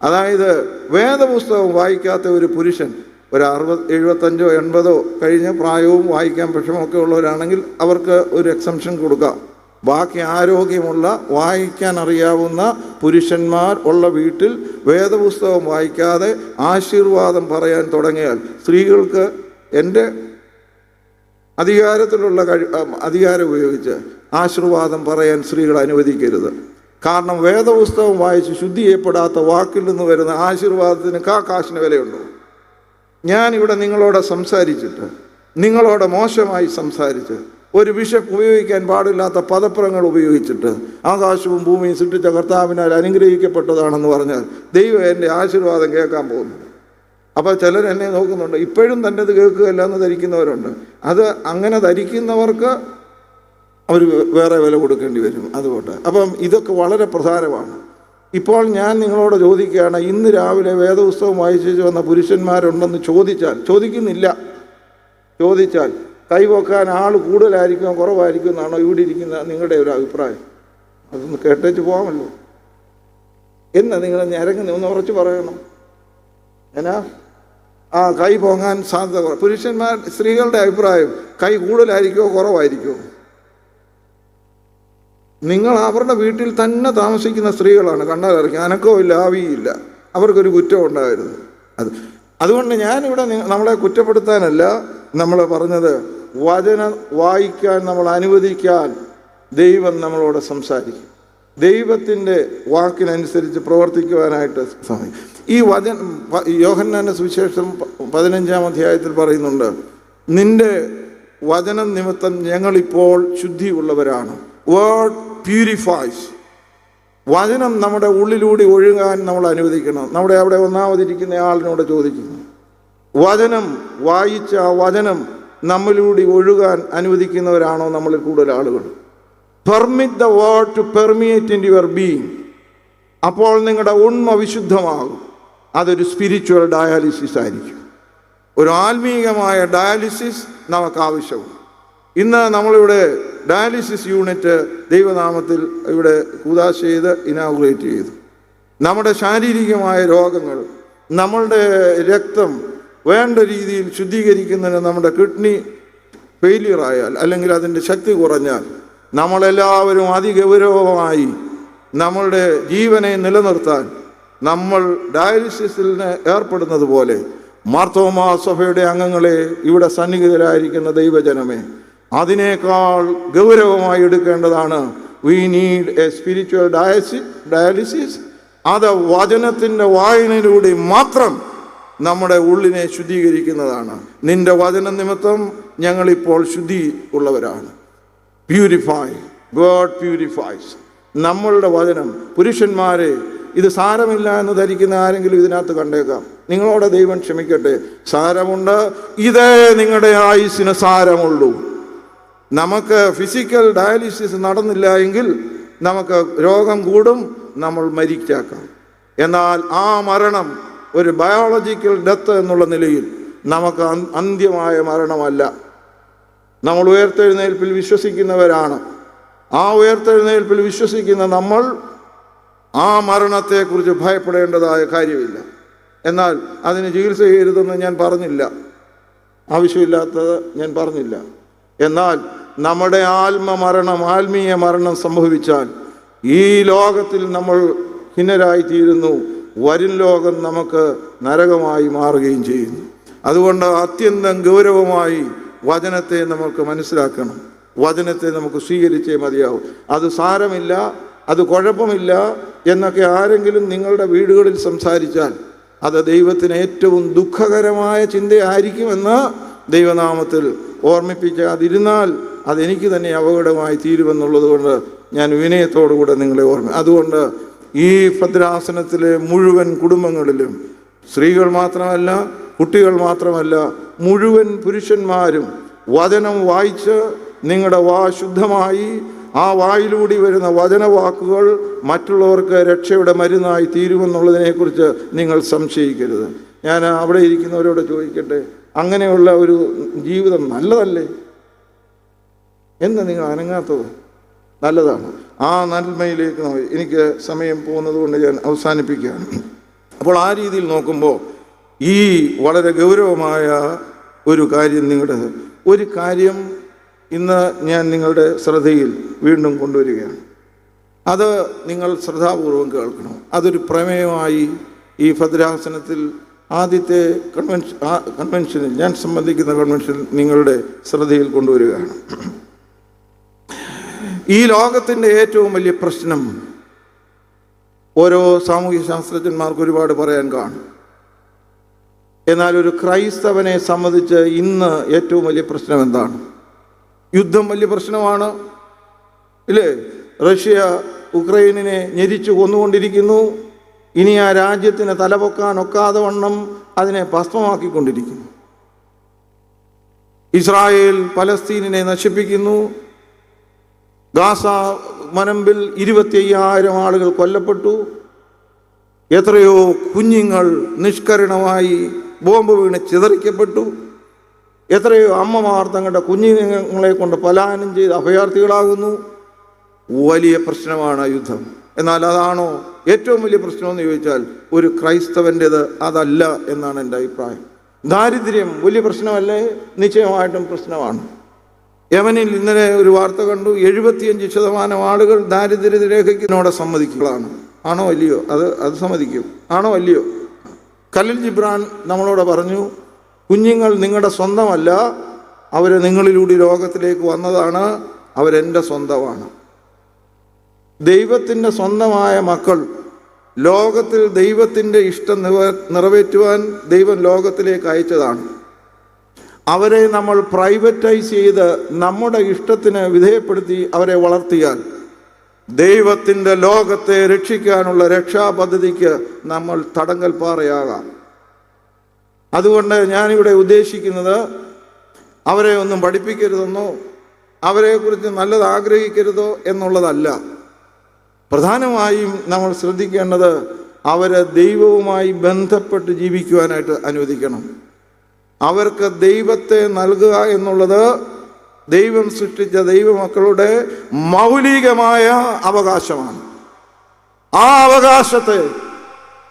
അതായത് വേദപുസ്തകം വായിക്കാത്ത ഒരു പുരുഷൻ ഒരു 75 or 80 കഴിഞ്ഞ പ്രായവും വായിക്കാൻ വിഷമമൊക്കെ ഉള്ളവരാണെങ്കിൽ അവർക്ക് ഒരു എക്സംഷൻ കൊടുക്കാം. ബാക്കി ആരോഗ്യമുള്ള വായിക്കാൻ അറിയാവുന്ന പുരുഷന്മാർ ഉള്ള വീട്ടിൽ വേദപുസ്തകം വായിക്കാതെ ആശീർവാദം പറയാൻ തുടങ്ങിയാൽ സ്ത്രീകൾക്ക് എൻ്റെ അധികാരം ഉപയോഗിച്ച് ആശീർവാദം പറയാൻ സ്ത്രീകൾ അനുവദിക്കരുത്. കാരണം വേദപുസ്തകം വായിച്ച് ശുദ്ധി ചെയ്യപ്പെടാത്ത വാക്കിൽ നിന്ന് വരുന്ന ആശീർവാദത്തിന് കാശിന് വിലയുണ്ടോ? ഞാനിവിടെ നിങ്ങളോട് സംസാരിച്ചിട്ട്, നിങ്ങളോട് മോശമായി സംസാരിച്ച്, ഒരു ബിഷപ്പ് ഉപയോഗിക്കാൻ പാടില്ലാത്ത പദപ്രങ്ങൾ ഉപയോഗിച്ചിട്ട് ആകാശവും ഭൂമിയും സൃഷ്ടിച്ച കർത്താവിനാൽ അനുഗ്രഹിക്കപ്പെട്ടതാണെന്ന് പറഞ്ഞാൽ ദൈവം എൻ്റെ ആശീർവാദം കേൾക്കാൻ പോകുന്നു. അപ്പോൾ ചിലർ എന്നെ നോക്കുന്നുണ്ട്, ഇപ്പോഴും തൻ്റെത് കേൾക്കുകയല്ല എന്ന് ധരിക്കുന്നവരുണ്ട്. അത് അങ്ങനെ ധരിക്കുന്നവർക്ക് അവർ വേറെ വില കൊടുക്കേണ്ടി വരും. അതുകൊണ്ട് അപ്പം ഇതൊക്കെ വളരെ പ്രധാനമാണ്. ഇപ്പോൾ ഞാൻ നിങ്ങളോട് ചോദിക്കുകയാണ്, ഇന്ന് രാവിലെ വേദപുസ്തകം വായിച്ചു വന്ന പുരുഷന്മാരുണ്ടെന്ന് ചോദിച്ചാൽ കൈവക്കാൻ ആൾ കൂടുതലായിരിക്കും കുറവായിരിക്കും എന്നാണോ ഇവിടെ ഇരിക്കുന്ന നിങ്ങളുടെ ഒരു അഭിപ്രായം? അതൊന്ന് കേട്ടേച്ച് പോകാമല്ലോ. നിങ്ങൾ ഞരങ്ങുന്ന ഒന്ന് ഉറച്ച് പറയണം. കൈ പൊങ്ങാൻ സാധ്യത സ്ത്രീകളുടെ അഭിപ്രായം കൈ കൂടുതലായിരിക്കുമോ കുറവായിരിക്കുമോ? നിങ്ങൾ അവരുടെ വീട്ടിൽ തന്നെ താമസിക്കുന്ന സ്ത്രീകളാണ്, കണ്ടാലിറക്കി അനക്കവും ആവിയില്ല, അവർക്കൊരു കുറ്റം ഉണ്ടായിരുന്നു. അതുകൊണ്ട് ഞാനിവിടെ നമ്മളെ കുറ്റപ്പെടുത്താനല്ല നമ്മൾ പറഞ്ഞത്, വചനം വായിക്കാൻ നമ്മൾ അനുവദിക്കാൻ ദൈവം നമ്മളോട് സംസാരിക്കും. ദൈവത്തിൻ്റെ വാക്കിനനുസരിച്ച് പ്രവർത്തിക്കുവാനായിട്ട് സാധിക്കും. ഈ യോഹന്നാന്റെ സുവിശേഷം 15-ാം അധ്യായത്തിൽ പറയുന്നുണ്ട്, നിന്റെ വചനം നിമിത്തം ഞങ്ങളിപ്പോൾ ശുദ്ധിയുള്ളവരാണ്. Word purifies. വചനം നമ്മുടെ ഉള്ളിലൂടെ ഒഴുകാൻ നമ്മൾ അനുവദിക്കണം. അവിടെ ഒന്നാമതിരിക്കുന്ന ആളിനോട് ചോദിക്കുന്നു, വചനം വായിച്ച വചനം നമ്മളിലൂടെ ഒഴുകാൻ അനുവദിക്കുന്നവരാണോ നമ്മളിൽ കൂടുതൽ ആളുകൾ? Permit the word to permeate in your being. അപ്പോൾ നിങ്ങളുടെ ഉണ്മ വിശുദ്ധമാകും. അതൊരു സ്പിരിച്വൽ ഡയാലിസിസ് ആയിരിക്കും. ഒരു ആത്മീകമായ ഡയാലിസിസ് നമുക്ക് ആവശ്യമാണ്. ഇന്ന് നമ്മളിവിടെ ഡയാലിസിസ് യൂണിറ്റ് ദൈവനാമത്തിൽ ഇവിടെ കൂദാശ ചെയ്ത് ഇനാഗുറേറ്റ് ചെയ്തു. നമ്മുടെ ശാരീരികമായ രോഗങ്ങൾ, നമ്മളുടെ രക്തം വേണ്ട രീതിയിൽ ശുദ്ധീകരിക്കുന്നതിന് നമ്മുടെ കിഡ്നി ഫെയിലിയർ ആയാൽ അല്ലെങ്കിൽ അതിൻ്റെ ശക്തി കുറഞ്ഞാൽ നമ്മളെല്ലാവരും അതിഗൗരവമായി നമ്മളുടെ ജീവനെ നിലനിർത്താൻ നമ്മൾ ഡയാലിസിസിന് ഏർപ്പെടുന്നത് പോലെ മാർത്തോമാ സഭയുടെ അംഗങ്ങളെ, ഇവിടെ സന്നിഹിതരായിരിക്കുന്ന ദൈവജനമേ, അതിനേക്കാൾ ഗൗരവമായി എടുക്കേണ്ടതാണ്. We need A spiritual dialysis. അത് വചനത്തിൻ്റെ വായനയിലൂടെ മാത്രം നമ്മുടെ ഉള്ളിനെ ശുദ്ധീകരിക്കുന്നതാണ്. നിന്റെ വചന നിമിത്തം ഞങ്ങളിപ്പോൾ ശുദ്ധി ഉള്ളവരാണ്. Purify, God purifies. നമ്മളുടെ വചനം, പുരുഷന്മാരെ, ഇത് സാരമില്ല എന്ന് ധരിക്കുന്ന ആരെങ്കിലും ഇതിനകത്ത് കണ്ടേക്കാം. നിങ്ങളോട് ദൈവം ക്ഷമിക്കട്ടെ, സാരമുണ്ട്. ഇതേ നിങ്ങളുടെ ആയുസ്സിന് സാരമുള്ളൂ. നമുക്ക് ഫിസിക്കൽ ഡയാലിസിസ് നടന്നില്ല എങ്കിൽ നമുക്ക് രോഗം കൂടും, നമ്മൾ മരിച്ചേക്കാം. എന്നാൽ ആ മരണം ഒരു ബയോളജിക്കൽ ഡെത്ത് എന്നുള്ള നിലയിൽ നമുക്ക് അന്ത്യമായ മരണമല്ല. നമ്മൾ ഉയർത്തെഴുന്നേൽപ്പിൽ വിശ്വസിക്കുന്നവരാണ്. ആ ഉയർത്തെഴുന്നേൽപ്പിൽ വിശ്വസിക്കുന്ന നമ്മൾ ആ മരണത്തെക്കുറിച്ച് ഭയപ്പെടേണ്ടതായ കാര്യമില്ല. എന്നാൽ അതിന് ചികിത്സ ചെയ്യരുതെന്ന് ഞാൻ പറഞ്ഞില്ല, ആവശ്യമില്ലാത്തത് ഞാൻ പറഞ്ഞില്ല. എന്നാൽ നമ്മുടെ ആത്മീയ മരണം സംഭവിച്ചാൽ ഈ ലോകത്തിൽ നമ്മൾ ഭിന്നരായിത്തീരുന്നു. വരും ലോകം നമുക്ക് നരകമായി മാറുകയും ചെയ്യുന്നു. അതുകൊണ്ട് അത്യന്തം ഗൗരവമായി വചനത്തെ നമുക്ക് മനസ്സിലാക്കണം. വചനത്തെ നമുക്ക് സ്വീകരിച്ചേ മതിയാവും. അത് സാരമില്ല, അത് കുഴപ്പമില്ല എന്നൊക്കെ ആരെങ്കിലും നിങ്ങളുടെ വീടുകളിൽ സംസാരിച്ചാൽ അത് ദൈവത്തിന് ഏറ്റവും ദുഃഖകരമായ ചിന്തയായിരിക്കുമെന്ന് ദൈവനാമത്തിൽ ഓർമ്മിപ്പിക്കാതിരുന്നാൽ അതെനിക്ക് തന്നെ അപകടമായി തീരുമെന്നുള്ളത് കൊണ്ട് ഞാൻ വിനയത്തോടുകൂടെ നിങ്ങളെ അതുകൊണ്ട് ഈ ഭദ്രാസനത്തിലെ മുഴുവൻ കുടുംബങ്ങളിലും സ്ത്രീകൾ മാത്രമല്ല, കുട്ടികൾ മാത്രമല്ല, മുഴുവൻ പുരുഷന്മാരും വചനം വായിച്ച് നിങ്ങളുടെ ശുദ്ധമായി ആ വായിലൂടി വരുന്ന വചനവാക്കുകൾ മറ്റുള്ളവർക്ക് രക്ഷയുടെ മരുന്നായി തീരുമെന്നുള്ളതിനെക്കുറിച്ച് നിങ്ങൾ സംശയിക്കരുത്. ഞാൻ അവിടെ ഇരിക്കുന്നവരോട് ചോദിക്കട്ടെ, അങ്ങനെയുള്ള ഒരു ജീവിതം നല്ലതല്ലേ? എന്താ നിങ്ങൾ അനങ്ങാത്തത്? നല്ലതാണ്. ആ നന്മയിലേക്ക് എനിക്ക് സമയം പോകുന്നത് കൊണ്ട് ഞാൻ അവസാനിപ്പിക്കുകയാണ്. അപ്പോൾ ആ രീതിയിൽ നോക്കുമ്പോൾ ഈ വളരെ ഗൗരവമായ ഒരു കാര്യം ഇന്ന് ഞാൻ നിങ്ങളുടെ ശ്രദ്ധയിൽ വീണ്ടും കൊണ്ടുവരികയാണ്. അത് നിങ്ങൾ ശ്രദ്ധാപൂർവം കേൾക്കണം. അതൊരു പ്രമേയമായി ഈ ഭദ്രാസനത്തിൽ ആദ്യത്തെ കൺവെൻഷനിൽ ഞാൻ സംബന്ധിക്കുന്ന കൺവെൻഷനിൽ നിങ്ങളുടെ ശ്രദ്ധയിൽ കൊണ്ടുവരികയാണ്. ഈ ലോകത്തിൻ്റെ ഏറ്റവും വലിയ പ്രശ്നം ഓരോ സാമൂഹ്യ ശാസ്ത്രജ്ഞന്മാർക്ക് ഒരുപാട് പറയാൻ കാണും. എന്നാൽ ഒരു ക്രൈസ്തവനെ സംബന്ധിച്ച് ഇന്ന് ഏറ്റവും വലിയ പ്രശ്നം എന്താണ്? യുദ്ധം വലിയ പ്രശ്നമാണ്, ഇല്ലേ? റഷ്യ ഉക്രൈനിനെ ഞെരിച്ചു കൊന്നുകൊണ്ടിരിക്കുന്നു. ഇനി ആ രാജ്യത്തിന് തലപൊക്കാൻ ഒക്കാതെ വണ്ണം അതിനെ ഭസ്മമാക്കിക്കൊണ്ടിരിക്കുന്നു. ഇസ്രായേൽ പലസ്തീനിനെ നശിപ്പിക്കുന്നു. ഗാസ മനമ്പിൽ 25,000 ആളുകൾ കൊല്ലപ്പെട്ടു. എത്രയോ കുഞ്ഞുങ്ങൾ നിഷ്കരുണമായി ബോംബ് വീണ് ചിതറിക്കപ്പെട്ടു. എത്രയോ അമ്മമാർ തങ്ങളുടെ കുഞ്ഞുങ്ങളെ കൊണ്ട് പലായനം ചെയ്ത് അഭയാർത്ഥികളാകുന്നു. വലിയ പ്രശ്നമാണ് യുദ്ധം. എന്നാൽ അതാണോ ഏറ്റവും വലിയ പ്രശ്നമെന്ന് ചോദിച്ചാൽ ഒരു ക്രൈസ്തവൻ്റേത് അതല്ല എന്നാണ് എൻ്റെ അഭിപ്രായം. ദാരിദ്ര്യം വലിയ പ്രശ്നമല്ലേ? നിശ്ചയമായിട്ടും പ്രശ്നമാണ്. യമനിൽ ഇന്നലെ ഒരു വാർത്ത കണ്ടു, 75% ആളുകൾ ദാരിദ്ര്യരേഖയ്ക്കിനോടെ സമ്മതിക്കുകയാണ്. ആണോ അല്ലയോ? അത് സമ്മതിക്കും. ആണോ അല്ലയോ? ഖലീൽ ജിബ്രാൻ നമ്മളോട് പറഞ്ഞു, കുഞ്ഞുങ്ങൾ നിങ്ങളുടെ സ്വന്തമല്ല, അവർ നിങ്ങളിലൂടെ ലോകത്തിലേക്ക് വന്നതാണ്, അവരെൻ്റെ സ്വന്തമാണ്. ദൈവത്തിൻ്റെ സ്വന്തമായ മക്കൾ ലോകത്തിൽ ദൈവത്തിൻ്റെ ഇഷ്ടം നിറവേറ്റുവാൻ ദൈവം ലോകത്തിലേക്ക് അയച്ചതാണ്. അവരെ നമ്മൾ പ്രൈവറ്റൈസ് ചെയ്ത് നമ്മുടെ ഇഷ്ടത്തിന് വിധേയപ്പെടുത്തി അവരെ വളർത്തിയാൽ ദൈവത്തിൻ്റെ ലോകത്തെ രക്ഷിക്കാനുള്ള രക്ഷാപദ്ധതിക്ക് നമ്മൾ തടങ്കൽ പാറയാകാം. അതുകൊണ്ട് ഞാനിവിടെ ഉദ്ദേശിക്കുന്നത് അവരെ ഒന്നും പഠിപ്പിക്കരുതെന്നോ അവരെക്കുറിച്ച് നല്ലത് ആഗ്രഹിക്കരുതോ എന്നുള്ളതല്ല. പ്രധാനമായും നമ്മൾ ശ്രദ്ധിക്കേണ്ടത് അവരെ ദൈവവുമായി ബന്ധപ്പെട്ട് ജീവിക്കുവാനായിട്ട് അനുവദിക്കണം. അവർക്ക് ദൈവത്തെ നൽകുക എന്നുള്ളത് ദൈവം സൃഷ്ടിച്ച ദൈവമക്കളുടെ മൗലികമായ അവകാശമാണ്. ആ അവകാശത്തെ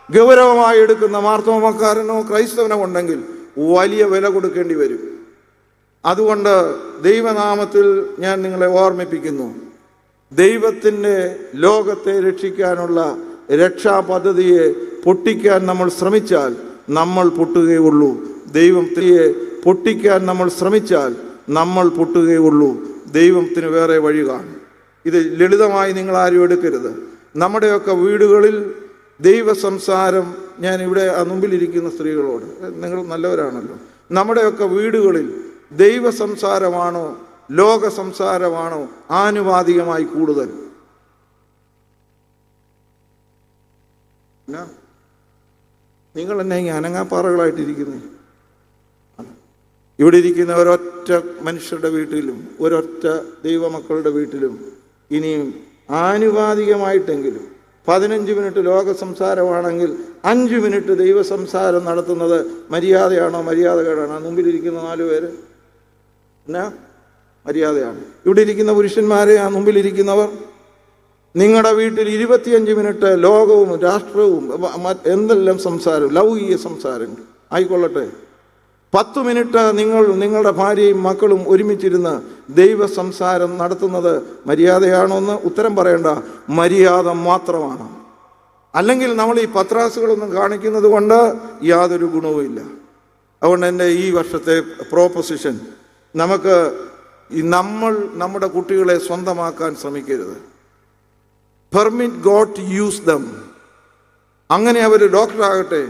ഗൗരവമായി എടുക്കുന്ന മാർത്തോമക്കാരനോ ക്രൈസ്തവനോ ഉണ്ടെങ്കിൽ വലിയ വില കൊടുക്കേണ്ടി വരും. അതുകൊണ്ട് ദൈവനാമത്തിൽ ഞാൻ നിങ്ങളെ ഓർമ്മിപ്പിക്കുന്നു, ദൈവത്തിൻ്റെ ലോകത്തെ രക്ഷിക്കാനുള്ള രക്ഷാപദ്ധതിയെ പൊട്ടിക്കാൻ നമ്മൾ ശ്രമിച്ചാൽ നമ്മൾ പൊട്ടുകയുള്ളൂ. ദൈവത്തെ പൊട്ടിക്കാൻ നമ്മൾ ശ്രമിച്ചാൽ നമ്മൾ പൊട്ടുകയുള്ളൂ. ദൈവത്തിന് വേറെ വഴി കാണും. ഇത് ലളിതമായി നിങ്ങൾ ആരും എടുക്കരുത്. നമ്മുടെയൊക്കെ വീടുകളിൽ ദൈവ സംസാരം, ഞാൻ ഇവിടെ മുമ്പിലിരിക്കുന്ന സ്ത്രീകളോട്, നിങ്ങൾ നല്ലവരാണല്ലോ, നമ്മുടെയൊക്കെ വീടുകളിൽ ദൈവ സംസാരമാണോ ലോക സംസാരമാണോ ആനുപാതികമായി കൂടുതൽ? നിങ്ങൾ എന്നെ ഇങ്ങനെ അനങ്ങാപ്പാറകളായിട്ടിരിക്കുന്നേ. ഇവിടെ ഇരിക്കുന്ന ഒരൊറ്റ മനുഷ്യരുടെ വീട്ടിലും ഒരൊറ്റ ദൈവമക്കളുടെ വീട്ടിലും ഇനിയും ആനുപാതികമായിട്ടെങ്കിലും 15 മിനിറ്റ് ലോക സംസാരമാണെങ്കിൽ 5 മിനിറ്റ് ദൈവ സംസാരം നടത്തുന്നത് മര്യാദയാണോ മര്യാദകേടാണോ? മുമ്പിലിരിക്കുന്ന 4 പേര് എന്നാ മര്യാദയാണ്. ഇവിടെ ഇരിക്കുന്ന പുരുഷന്മാരെ, ആ മുമ്പിലിരിക്കുന്നവർ, നിങ്ങളുടെ വീട്ടിൽ 25 മിനിറ്റ് ലോകവും രാഷ്ട്രവും എന്തെല്ലാം സംസാരം, ലൗകിക സംസാരങ്ങൾ ആയിക്കൊള്ളട്ടെ. 10 മിനിറ്റ് നിങ്ങളുടെ ഭാര്യയും മക്കളും ഒരുമിച്ചിരുന്ന് ദൈവ സംസാരം നടത്തുന്നത് മര്യാദയാണോന്ന് ഉത്തരം പറയേണ്ട. മര്യാദ മാത്രമാണ്. അല്ലെങ്കിൽ നമ്മൾ ഈ പത്രാസുകളൊന്നും കാണിക്കുന്നത് കൊണ്ട് യാതൊരു ഗുണവുമില്ല. അതുകൊണ്ട് എൻ്റെ ഈ വർഷത്തെ പ്രോപ്പൊസിഷൻ, നമുക്ക് നമ്മുടെ കുട്ടികളെ സ്വന്തമാക്കാൻ ശ്രമിക്കരുത്. Permit God to use them. അങ്ങനെ അവർ ഡോക്ടറാകട്ടെ.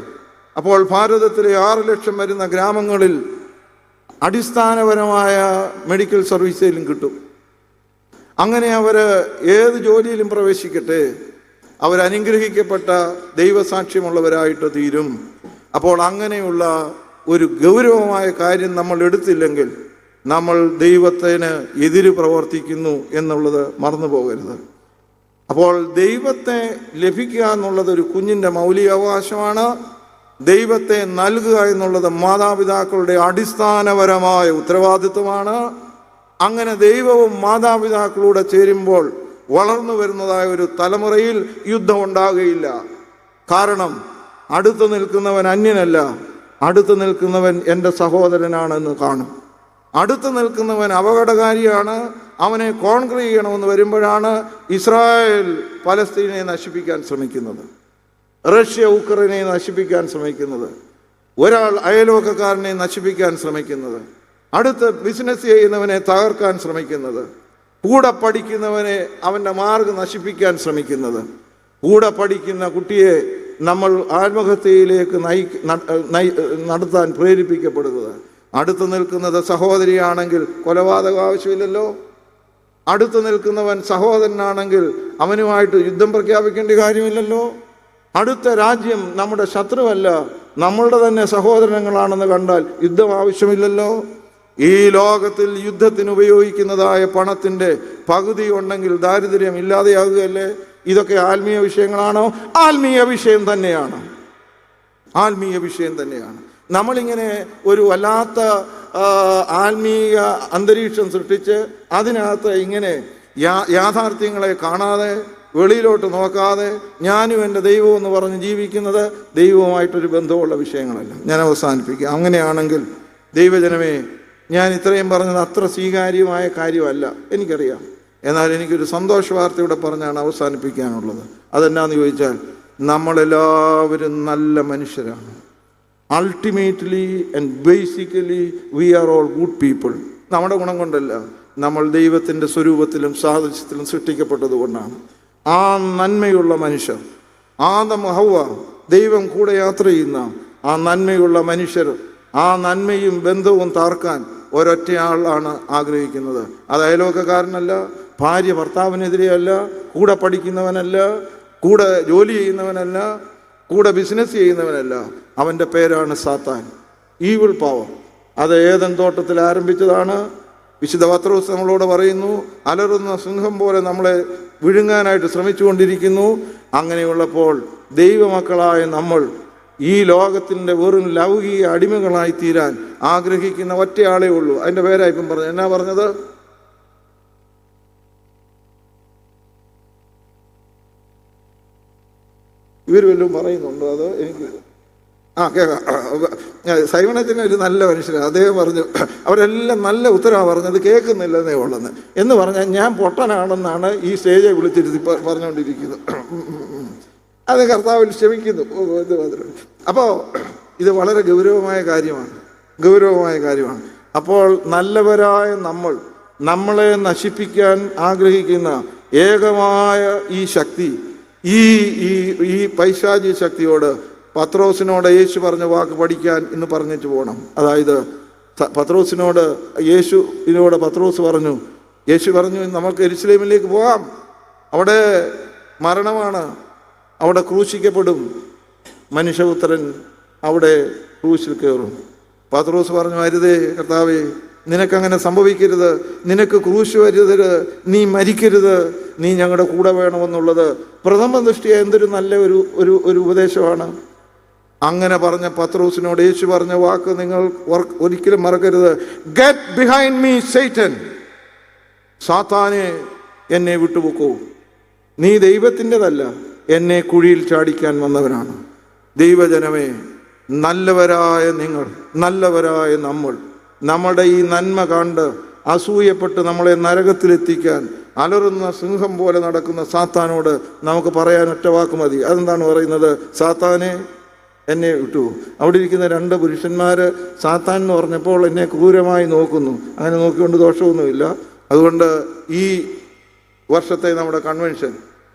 അപ്പോൾ ഭാരതത്തിലെ 6 ലക്ഷം വരുന്ന ഗ്രാമങ്ങളിൽ അടിസ്ഥാനപരമായ മെഡിക്കൽ സർവീസിലും കിട്ടും. അങ്ങനെ അവർ ഏത് ജോലിയിലും പ്രവേശിക്കട്ടെ. അവരനുഗ്രഹിക്കപ്പെട്ട ദൈവസാക്ഷ്യമുള്ളവരായിട്ട് തീരും. അപ്പോൾ അങ്ങനെയുള്ള ഒരു ഗൗരവമായ കാര്യം നമ്മൾ എടുത്തില്ലെങ്കിൽ നമ്മൾ ദൈവത്തിന് എതിര് പ്രവർത്തിക്കുന്നു എന്നുള്ളത് മറന്നു പോകരുത്. അപ്പോൾ ദൈവത്തെ ലഭിക്കുക എന്നുള്ളത് ഒരു കുഞ്ഞിൻ്റെ മൗലികാവകാശമാണ്. ദൈവത്തെ നൽകുക എന്നുള്ളത് മാതാപിതാക്കളുടെ അടിസ്ഥാനപരമായ ഉത്തരവാദിത്വമാണ്. അങ്ങനെ ദൈവവും മാതാപിതാക്കളൂടെ ചേരുമ്പോൾ വളർന്നു വരുന്നതായ ഒരു തലമുറയിൽ യുദ്ധം ഉണ്ടാകുകയില്ല. കാരണം അടുത്ത് നിൽക്കുന്നവൻ അന്യനല്ല, അടുത്ത് നിൽക്കുന്നവൻ എൻ്റെ സഹോദരനാണെന്ന് കാണും. അടുത്ത് നിൽക്കുന്നവൻ അപകടകാരിയാണ്, അവനെ കോൺക്രീ ചെയ്യണമെന്ന് വരുമ്പോഴാണ് ഇസ്രായേൽ പലസ്തീനെ നശിപ്പിക്കാൻ ശ്രമിക്കുന്നത്, റഷ്യ ഉക്രൈനെ നശിപ്പിക്കാൻ ശ്രമിക്കുന്നത്, ഒരാൾ അയൽവക്കക്കാരനെ നശിപ്പിക്കാൻ ശ്രമിക്കുന്നത്, അടുത്ത് ബിസിനസ് ചെയ്യുന്നവനെ തകർക്കാൻ ശ്രമിക്കുന്നത്, കൂടെ പഠിക്കുന്നവനെ അവൻ്റെ മാർഗ് നശിപ്പിക്കാൻ ശ്രമിക്കുന്നത്, കൂടെ പഠിക്കുന്ന കുട്ടിയെ നമ്മൾ ആത്മഹത്യയിലേക്ക് നടത്താൻ പ്രേരിപ്പിക്കപ്പെടുന്നത്. അടുത്ത് നിൽക്കുന്നത് സഹോദരിയാണെങ്കിൽ കൊലപാതകം ആവശ്യമില്ലല്ലോ. അടുത്ത് നിൽക്കുന്നവൻ സഹോദരനാണെങ്കിൽ അവനുമായിട്ട് യുദ്ധം പ്രഖ്യാപിക്കേണ്ട കാര്യമില്ലല്ലോ. അടുത്ത രാജ്യം നമ്മുടെ ശത്രുവല്ല, നമ്മളുടെ തന്നെ സഹോദരങ്ങളാണെന്ന് കണ്ടാൽ യുദ്ധം ആവശ്യമില്ലല്ലോ. ഈ ലോകത്തിൽ യുദ്ധത്തിന് ഉപയോഗിക്കുന്നതായ പണത്തിൻ്റെ പകുതി ഉണ്ടെങ്കിൽ ദാരിദ്ര്യം ഇല്ലാതെയാകുകയല്ലേ? ഇതൊക്കെ ആത്മീയ വിഷയങ്ങളാണോ? ആത്മീയ വിഷയം തന്നെയാണ്, ആത്മീയ വിഷയം തന്നെയാണ്. നമ്മളിങ്ങനെ ഒരു വല്ലാത്ത ആത്മീയ അന്തരീക്ഷം സൃഷ്ടിച്ച് അതിനകത്ത് ഇങ്ങനെ യാഥാർത്ഥ്യങ്ങളെ കാണാതെ, വെളിയിലോട്ട് നോക്കാതെ ഞാനും എൻ്റെ ദൈവം എന്ന് പറഞ്ഞ് ജീവിക്കുന്നത് ദൈവവുമായിട്ടൊരു ബന്ധമുള്ള വിഷയങ്ങളല്ല. ഞാൻ അവസാനിപ്പിക്കുക. അങ്ങനെയാണെങ്കിൽ ദൈവജനമേ, ഞാൻ ഇത്രയും പറഞ്ഞത് അത്ര സ്വീകാര്യമായ കാര്യമല്ല, എനിക്കറിയാം. എന്നാൽ എനിക്കൊരു സന്തോഷ വാർത്ത ഇവിടെ പറഞ്ഞാണ് അവസാനിപ്പിക്കാനുള്ളത്. അതെന്നാന്ന് ചോദിച്ചാൽ, നമ്മളെല്ലാവരും നല്ല മനുഷ്യരാണ്. Ultimately and basically we are all good people. നമ്മുടെ ഗുണം കൊണ്ടല്ല, നമ്മൾ ദൈവത്തിൻ്റെ സ്വരൂപത്തിലും സാദൃശ്യത്തിലും സൃഷ്ടിക്കപ്പെട്ടത് കൊണ്ടാണ്. ആ നന്മയുള്ള മനുഷ്യർ, ആദം ഹവ്വ, ദൈവം കൂടെ യാത്ര ചെയ്യുന്ന ആ നന്മയുള്ള മനുഷ്യർ, ആ നന്മയും ബന്ധവും താർക്കാൻ ഒരൊറ്റയാളാണ് ആഗ്രഹിക്കുന്നത്. അത് അയൽവക്കക്കാരനല്ല, ഭാര്യ ഭർത്താവിനെതിരെയല്ല, കൂടെ പഠിക്കുന്നവനല്ല, കൂടെ ജോലി ചെയ്യുന്നവനല്ല, കൂടെ ബിസിനസ് ചെയ്യുന്നവനല്ല. അവൻ്റെ പേരാണ് സാത്താൻ, ഈവിൾ പവർ. അത് ഏദൻ തോട്ടത്തിൽ ആരംഭിച്ചതാണ്. വിശുദ്ധ പത്രോസ് നമ്മളോട് പറയുന്നു, അലറുന്ന സിംഹം പോലെ നമ്മളെ വിഴുങ്ങാനായിട്ട് ശ്രമിച്ചുകൊണ്ടിരിക്കുന്നു. അങ്ങനെയുള്ളപ്പോൾ ദൈവമക്കളായ നമ്മൾ ഈ ലോകത്തിൻ്റെ വെറും ലൗകിക അടിമകളായി തീരാൻ ആഗ്രഹിക്കുന്ന ഒറ്റയാളേ ഉള്ളൂ. അതിൻ്റെ പേരാ ഇപ്പം പറഞ്ഞത്. എന്നാ പറഞ്ഞത്? ഇവർ വല്ലതും പറയുന്നുണ്ടോ? അത് എനിക്ക് കേൾക്കാം. സൈമണത്തിന് ഒരു നല്ല മനുഷ്യനാണ്. അദ്ദേഹം പറഞ്ഞു, അവരെല്ലാം നല്ല ഉത്തരവാണ് പറഞ്ഞത്, കേൾക്കുന്നില്ലെന്നേ ഉള്ളെന്ന് എന്ന് പറഞ്ഞാൽ ഞാൻ പൊട്ടനാണെന്നാണ് ഈ സ്റ്റേജെ വിളിച്ചിരുത്തി പറഞ്ഞുകൊണ്ടിരിക്കുന്നത്. അത് കർത്താവിൽ ക്ഷമിക്കുന്നു. അപ്പോൾ ഇത് വളരെ ഗൗരവമായ കാര്യമാണ്, ഗൗരവമായ കാര്യമാണ്. അപ്പോൾ നല്ലവരായ നമ്മളെ നശിപ്പിക്കാൻ ആഗ്രഹിക്കുന്ന ഏകമായ ഈ ശക്തി, ഈ പൈശാചിക ശക്തിയോട് പത്രോസിനോട് യേശു പറഞ്ഞ വാക്ക് പഠിക്കാൻ ഇന്ന് പറഞ്ഞിട്ട് പോകണം. അതായത് പത്രോസിനോട് പത്രോസ് പറഞ്ഞു, യേശു പറഞ്ഞു, നമുക്ക് യെരുശലേമിലേക്ക് പോകാം, അവിടെ മരണമാണ്, അവിടെ ക്രൂശിക്കപ്പെടും, മനുഷ്യപുത്രൻ അവിടെ ക്രൂശിൽ കയറും. പത്രോസ് പറഞ്ഞു, അരുതേ കർത്താവേ, നിനക്കങ്ങനെ സംഭവിക്കരുത്, നിനക്ക് ക്രൂശ് വരരുത്, നീ മരിക്കരുത്, നീ ഞങ്ങളുടെ കൂടെ വേണമെന്നുള്ളത് പ്രഥമ ദൃഷ്ടിയ എന്തൊരു നല്ല ഒരു ഉപദേശമാണ്. അങ്ങനെ പറഞ്ഞ പത്രോസിനോട് യേശു പറഞ്ഞ വാക്ക് നിങ്ങൾ ഒരിക്കലും മറക്കരുത്. ഗെറ്റ് ബിഹൈൻഡ് മീ സൈറ്റൻ, സാത്താനെ എന്നെ വിട്ടുപോക്കൂ, നീ ദൈവത്തിൻ്റെതല്ല, എന്നെ കുഴിയിൽ ചാടിക്കാൻ വന്നവനാണ്. ദൈവജനമേ, നല്ലവരായ നിങ്ങൾ, നല്ലവരായ നമ്മുടെ ഈ നന്മ കണ്ട് അസൂയപ്പെട്ട് നമ്മളെ നരകത്തിലെത്തിക്കാൻ അലറുന്ന സിംഹം പോലെ നടക്കുന്ന സാത്താനോട് നമുക്ക് പറയാൻ ഒറ്റ വാക്ക് മതി. അതെന്താണ് പറയുന്നത്? സാത്താനെ എന്നെ വിട്ടു. അവിടെ ഇരിക്കുന്ന 2 പുരുഷന്മാർ സാത്താൻ എന്ന് പറഞ്ഞപ്പോൾ എന്നെ ക്രൂരമായി നോക്കുന്നു. അങ്ങനെ നോക്കിക്കൊണ്ട് ദോഷമൊന്നുമില്ല. അതുകൊണ്ട് ഈ വർഷത്തെ നമ്മുടെ കൺവെൻഷൻ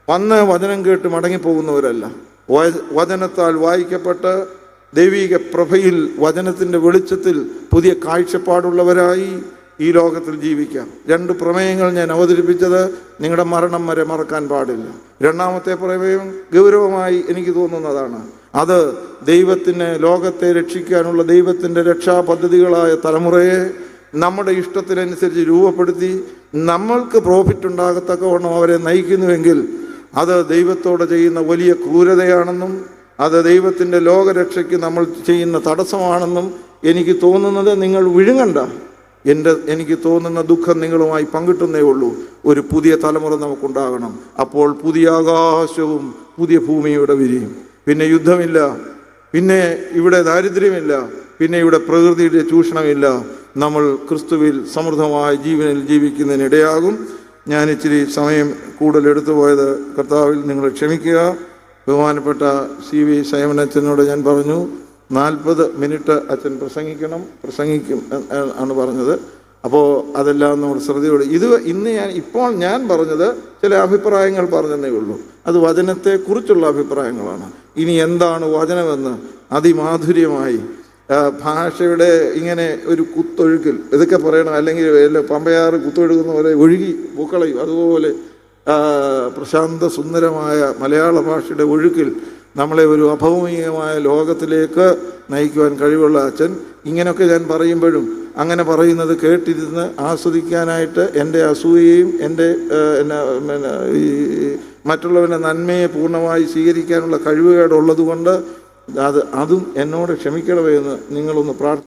വന്ന് വചനം കേട്ട് മടങ്ങിപ്പോകുന്നവരല്ല, വചനത്താൽ വായിക്കപ്പെട്ട് ദൈവിക പ്രഭയിൽ വചനത്തിൻ്റെ വെളിച്ചത്തിൽ പുതിയ കാഴ്ചപ്പാടുള്ളവരായി ഈ ലോകത്തിൽ ജീവിക്കാം. 2 പ്രമേയങ്ങൾ ഞാൻ അവതരിപ്പിച്ചത് നിങ്ങളുടെ മരണം വരെ മറക്കാൻ പാടില്ല. 2ാമത്തെ പ്രമേയം ഗൗരവമായി എനിക്ക് തോന്നുന്നതാണ്. അത് ദൈവത്തിന് ലോകത്തെ രക്ഷിക്കാനുള്ള ദൈവത്തിൻ്റെ രക്ഷാ പദ്ധതികളായ തലമുറയെ നമ്മുടെ ഇഷ്ടത്തിനനുസരിച്ച് രൂപപ്പെടുത്തി നമ്മൾക്ക് പ്രോഫിറ്റ് ഉണ്ടാകത്തക്കവണ്ണം അവരെ നയിക്കുന്നുവെങ്കിൽ അത് ദൈവത്തോട് ചെയ്യുന്ന വലിയ ക്രൂരതയാണെന്നും അത് ദൈവത്തിൻ്റെ ലോകരക്ഷയ്ക്ക് നമ്മൾ ചെയ്യുന്ന തടസ്സമാണെന്നും എനിക്ക് തോന്നുന്നത് നിങ്ങൾ വിഴുങ്ങണ്ട. എനിക്ക് തോന്നുന്ന ദുഃഖം നിങ്ങളുമായി പങ്കിട്ടുന്നേ ഉള്ളൂ. ഒരു പുതിയ തലമുറ നമുക്കുണ്ടാകണം. അപ്പോൾ പുതിയ ആകാശവും പുതിയ ഭൂമിയുടെ വിരിയും. പിന്നെ യുദ്ധമില്ല, പിന്നെ ഇവിടെ ദാരിദ്ര്യമില്ല, പിന്നെ ഇവിടെ പ്രകൃതിയുടെ ചൂഷണമില്ല. നമ്മൾ ക്രിസ്തുവിൽ സമൃദ്ധമായ ജീവനിൽ ജീവിക്കുന്നതിനിടയാകും. ഞാൻ ഇച്ചിരി സമയം കൂടുതൽ എടുത്തു പോയത് കർത്താവിൽ നിങ്ങൾ ക്ഷമിക്കുക. ബഹുമാനപ്പെട്ട CV സൈമൺ അച്ഛനോട് ഞാൻ പറഞ്ഞു 40 മിനിറ്റ് അച്ഛൻ പ്രസംഗിക്കും ആണ് പറഞ്ഞത്. അപ്പോൾ അതെല്ലാം നമ്മൾ ശ്രദ്ധയോടെ ഇപ്പോൾ ഞാൻ പറഞ്ഞത് ചില അഭിപ്രായങ്ങൾ പറഞ്ഞതേ ഉള്ളൂ. അത് വചനത്തെക്കുറിച്ചുള്ള അഭിപ്രായങ്ങളാണ്. ഇനി എന്താണ് വചനമെന്ന് അതിമാധുര്യമായി ഭാഷയുടെ ഇങ്ങനെ ഒരു കുത്തൊഴുക്കിൽ ഇതൊക്കെ പറയണം. അല്ലെങ്കിൽ പമ്പയാറ് കുത്തൊഴുകുന്ന പോലെ ഒഴുകി പൂക്കളയും അതുപോലെ പ്രശാന്ത സുന്ദരമായ മലയാള ഭാഷയുടെ ഒഴുക്കിൽ നമ്മളെ ഒരു അഭൗമികമായ ലോകത്തിലേക്ക് നയിക്കുവാൻ കഴിവുള്ള അച്ഛൻ. ഇങ്ങനെയൊക്കെ ഞാൻ പറയുമ്പോഴും അങ്ങനെ പറയുന്നത് കേട്ടിരുന്ന് ആസ്വദിക്കാനായിട്ട് എൻ്റെ അസൂയയും എൻ്റെ ഈ മറ്റുള്ളവൻ്റെ നന്മയെ പൂർണ്ണമായി സ്വീകരിക്കാനുള്ള കഴിവുകേടുള്ളത് കൊണ്ട് അതും എന്നോട് ക്ഷമിക്കണമേ എന്ന് നിങ്ങളൊന്ന്